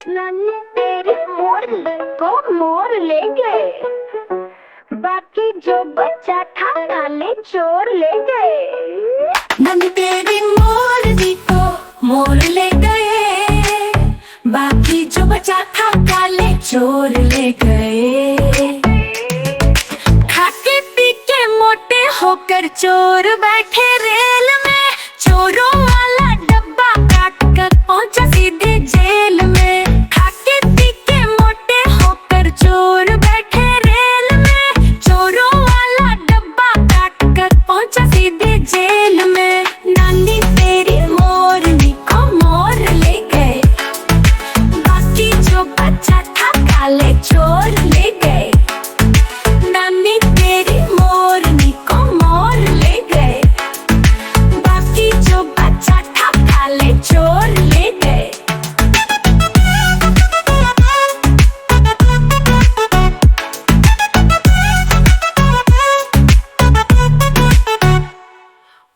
नन्ही तेरी मोर को मोर ले गए, बाकी जो बचा था काले चोर ले गए। नन्ही तेरी मोरनी को मोर ले गए, बाकी जो बचा था काले चोर ले गए। खाके पी के मोटे होकर चोर बैठे रेल में, चोरों वाला डब्बा काट कर पहुंचा सीधे जेल में। खाके पी के मोटे होकर चोर बैठे रेल में, चोरों वाला डब्बा काट कर पहुंचा सीधे जेल में। नानी तेरी मोरनी को मोर ले गए, बाकी जो बचा था काले चोर ले गए। नानी तेरी मोरनी को मोर ले गए, बाकी जो बचा था काले चोर ले गए।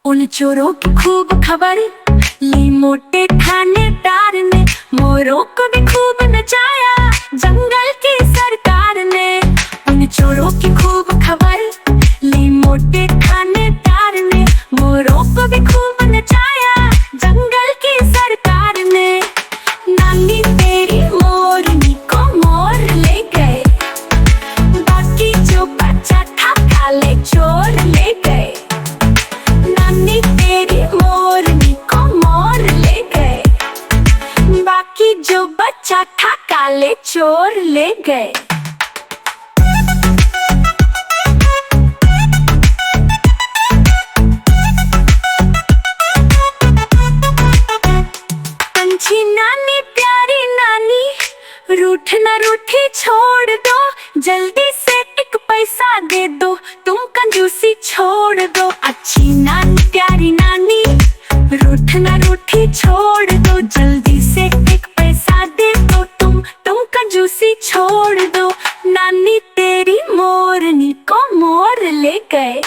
उन चोरों की खूब खबर ली मोटे थानेदार ने, मोरों को भी खूब नचाया जंगल की सरकार ने। उन चोरों की खूब खबर ली मोटे थानेदार ने, मोरों को भी खूब नचाया जंगल की सरकार ने। नानी तेरी मोरनी को मोर ले गए, बाकी जो बचा था काले चोर ले गए। नानी तेरी मोरनी को मोर ले गए, बाकी जो बचा था काले चोर ले गए। पंछी नानी प्यारी नानी, रूठ ना रूठी छोड़ दो, जल्दी से एक पैसा दे दो, तुम कंजूसी छोड़ दो। अच्छी नानी प्यारी नानी, रूठ ना रूठी छोड़ दो, जल्दी से एक पैसा दे दो, तुम कंजूसी छोड़ दो। नानी तेरी मोरनी को मोर ले गए।